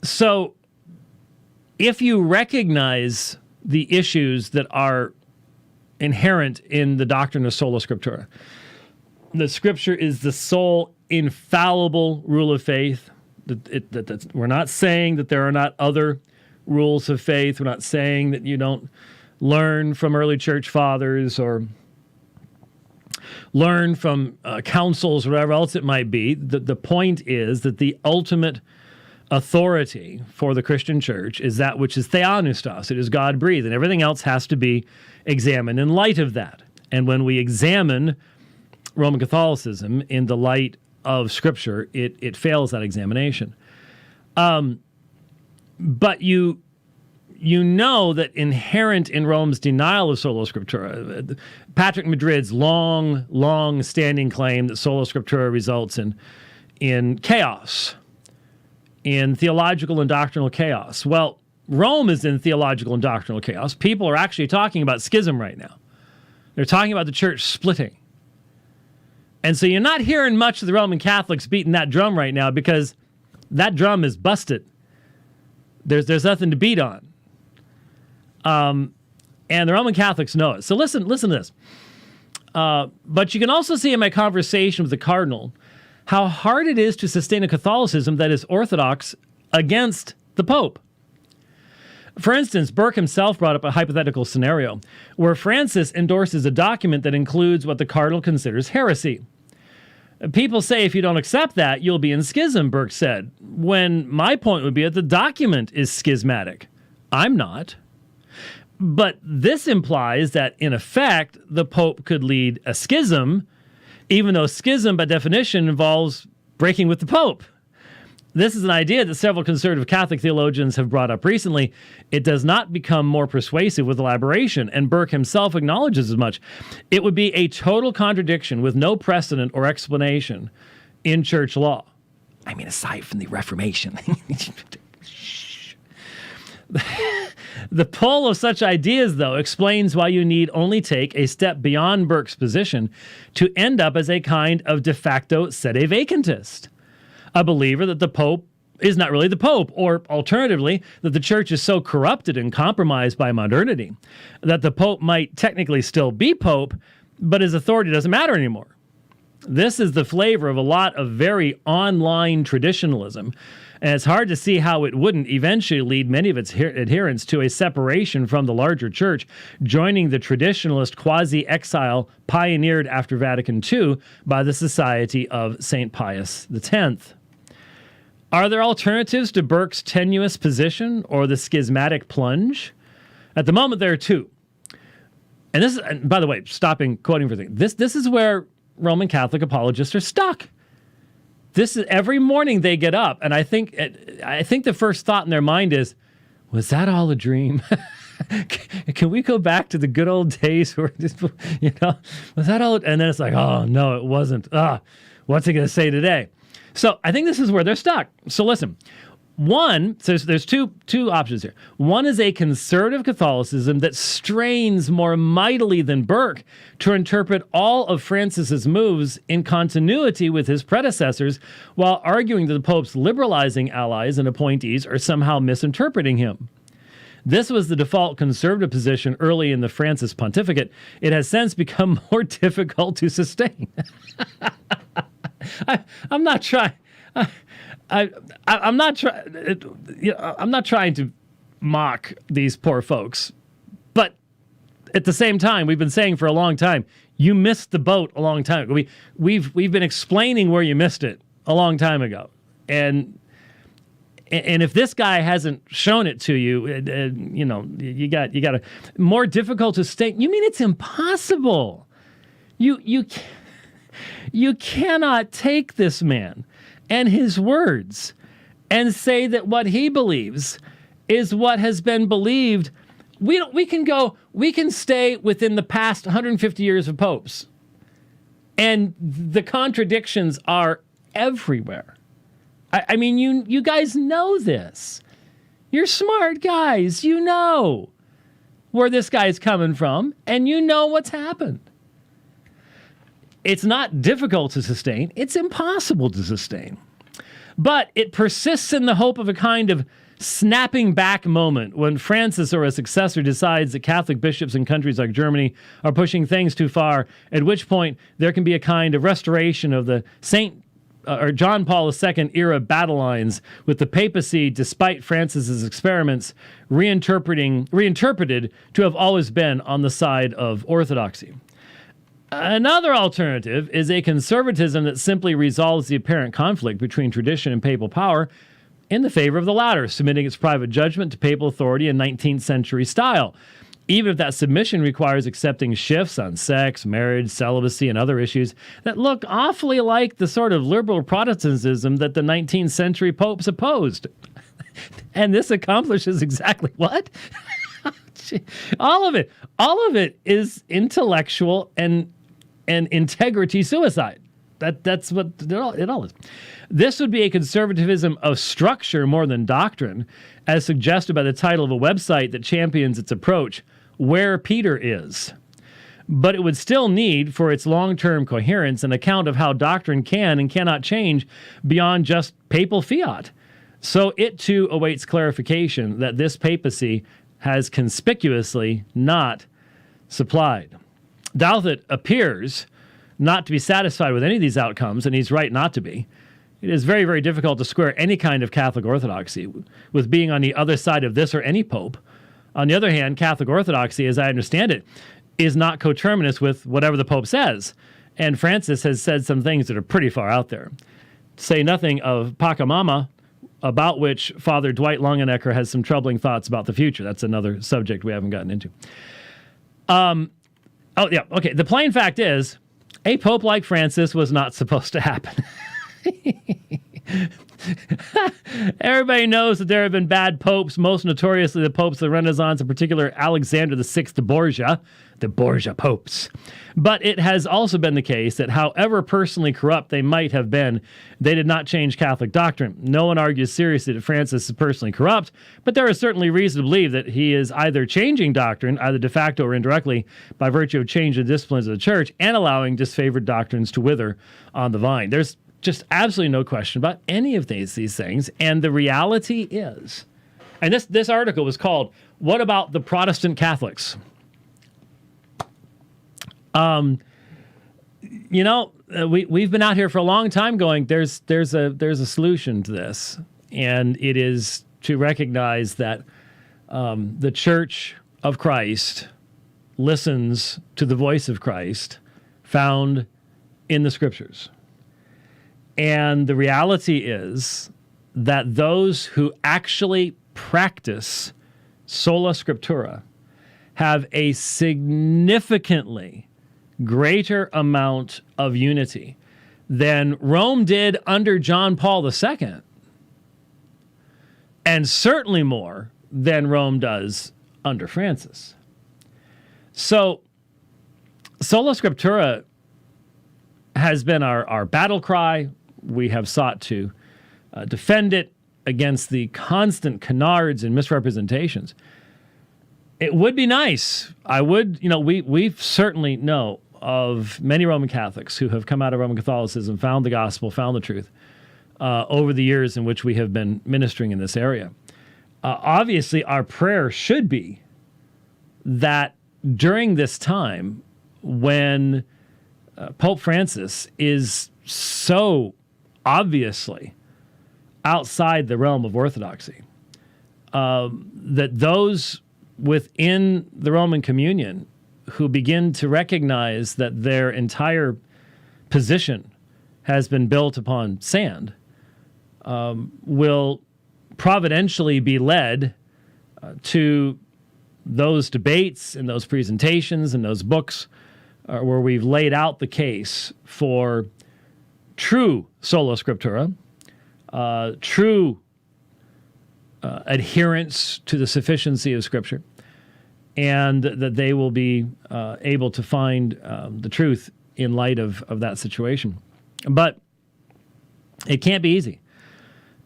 So if you recognize the issues that are inherent in the doctrine of sola scriptura, the Scripture is the sole infallible rule of faith. We're not saying that there are not other rules of faith. We're not saying that you don't learn from early church fathers or learn from councils, whatever else it might be. The point is that the ultimate authority for the Christian church is that which is theopneustos. It is God-breathed, and everything else has to be examined in light of that. And when we examine Roman Catholicism in the light of Scripture, it fails that examination. But you know that inherent in Rome's denial of sola scriptura, Patrick Madrid's long standing claim that sola scriptura results in chaos, in theological and doctrinal chaos. Well, Rome is in theological and doctrinal chaos. People are actually talking about schism right now. They're talking about the church splitting. And so you're not hearing much of the Roman Catholics beating that drum right now because that drum is busted. There's nothing to beat on. And the Roman Catholics know it. So listen to this. But you can also see in my conversation with the cardinal how hard it is to sustain a Catholicism that is orthodox against the Pope. For instance, Burke himself brought up a hypothetical scenario where Francis endorses a document that includes what the cardinal considers heresy. People say if you don't accept that, you'll be in schism, Burke said, when my point would be that the document is schismatic. I'm not. But this implies that, in effect, the Pope could lead a schism, even though schism, by definition, involves breaking with the Pope. This is an idea that several conservative Catholic theologians have brought up recently. It does not become more persuasive with elaboration, and Burke himself acknowledges as much. It would be a total contradiction with no precedent or explanation in church law. I mean, aside from the Reformation. The pull of such ideas, though, explains why you need only take a step beyond Burke's position to end up as a kind of de facto sede vacantist, a believer that the Pope is not really the Pope, or alternatively, that the church is so corrupted and compromised by modernity that the Pope might technically still be Pope, but his authority doesn't matter anymore. This is the flavor of a lot of very online traditionalism, and it's hard to see how it wouldn't eventually lead many of its adherents to a separation from the larger church, joining the traditionalist quasi-exile pioneered after Vatican II by the Society of St. Pius X. Are there alternatives to Burke's tenuous position or the schismatic plunge? At the moment, there are two. And this is, and by the way, stopping quoting for a thing. This is where Roman Catholic apologists are stuck. This is every morning they get up, and I think the first thought in their mind is, was that all a dream? Can we go back to the good old days where, was that all? And then it's like, oh, no, it wasn't. What's he going to say today? So I think this is where they're stuck. So listen, there's two options here. One is a conservative Catholicism that strains more mightily than Burke to interpret all of Francis's moves in continuity with his predecessors, while arguing that the Pope's liberalizing allies and appointees are somehow misinterpreting him. This was the default conservative position early in the Francis pontificate. It has since become more difficult to sustain. I'm not trying. I'm not trying to mock these poor folks, but at the same time, we've been saying for a long time, you missed the boat a long time ago. We've been explaining where you missed it a long time ago, and if this guy hasn't shown it to you, you got a more difficult to state. You mean it's impossible? You cannot take this man and his words and say that what he believes is what has been believed. We can stay within the past 150 years of popes, and the contradictions are everywhere. I mean, you guys know this. You're smart guys. You know where this guy's coming from, and you know what's happened. It's not difficult to sustain. It's impossible to sustain. But it persists in the hope of a kind of snapping back moment when Francis or a successor decides that Catholic bishops in countries like Germany are pushing things too far, at which point there can be a kind of restoration of the John Paul II era battle lines, with the papacy, despite Francis's experiments, reinterpreted to have always been on the side of orthodoxy. Another alternative is a conservatism that simply resolves the apparent conflict between tradition and papal power in the favor of the latter, submitting its private judgment to papal authority in 19th century style, even if that submission requires accepting shifts on sex, marriage, celibacy, and other issues that look awfully like the sort of liberal Protestantism that the 19th century popes opposed. And this accomplishes exactly what? All of it is intellectual and integrity suicide. That's what it all is. This would be a conservatism of structure more than doctrine, as suggested by the title of a website that champions its approach, Where Peter Is. But it would still need, for its long-term coherence, an account of how doctrine can and cannot change beyond just papal fiat. So it too awaits clarification that this papacy has conspicuously not supplied. Douthit appears not to be satisfied with any of these outcomes, and he's right not to be. It is very, very difficult to square any kind of Catholic orthodoxy with being on the other side of this or any pope. On the other hand, Catholic orthodoxy, as I understand it, is not coterminous with whatever the pope says. And Francis has said some things that are pretty far out there. Say nothing of Pachamama, about which Father Dwight Longenecker has some troubling thoughts about the future. That's another subject we haven't gotten into. The plain fact is, a pope like Francis was not supposed to happen. Everybody knows that there have been bad popes, most notoriously the popes of the Renaissance, in particular Alexander VI de Borgia, the Borgia popes. But it has also been the case that however personally corrupt they might have been, they did not change Catholic doctrine. No one argues seriously that Francis is personally corrupt, but there is certainly reason to believe that he is either changing doctrine, either de facto or indirectly, by virtue of changing the disciplines of the church and allowing disfavored doctrines to wither on the vine. There's just absolutely no question about any of these things. And the reality is, and this article was called, "What About the Protestant Catholics?" We've been out here for a long time going, there's a solution to this. And it is to recognize that the Church of Christ listens to the voice of Christ found in the Scriptures. And the reality is that those who actually practice sola scriptura have a significantly greater amount of unity than Rome did under John Paul II, and certainly more than Rome does under Francis. So sola scriptura has been our battle cry. We have sought to defend it against the constant canards and misrepresentations. It would be nice. We certainly know of many Roman Catholics who have come out of Roman Catholicism, found the gospel, found the truth over the years in which we have been ministering in this area. Obviously, our prayer should be that during this time when Pope Francis is so obviously outside the realm of orthodoxy, that those within the Roman communion who begin to recognize that their entire position has been built upon sand will providentially be led to those debates and those presentations and those books where we've laid out the case for true sola scriptura, true adherence to the sufficiency of Scripture, and that they will be able to find the truth in light of that situation. But it can't be easy.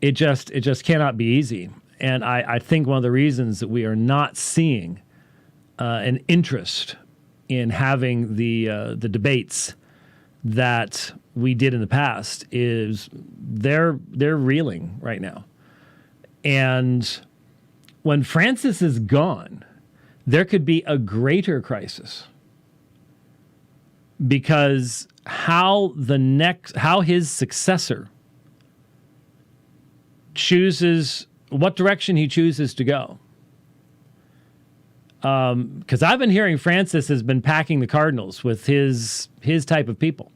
It just cannot be easy. And I think one of the reasons that we are not seeing an interest in having the debates that we did in the past is they're reeling right now. And when Francis is gone, there could be a greater crisis, because how his successor chooses, what direction he chooses to go. Because I've been hearing Francis has been packing the Cardinals with his type of people.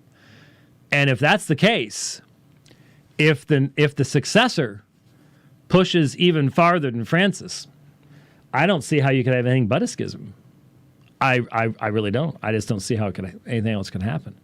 And if that's the case, if the successor pushes even farther than Francis, I don't see how you could have anything but a schism. I really don't. I just don't see how anything else can happen.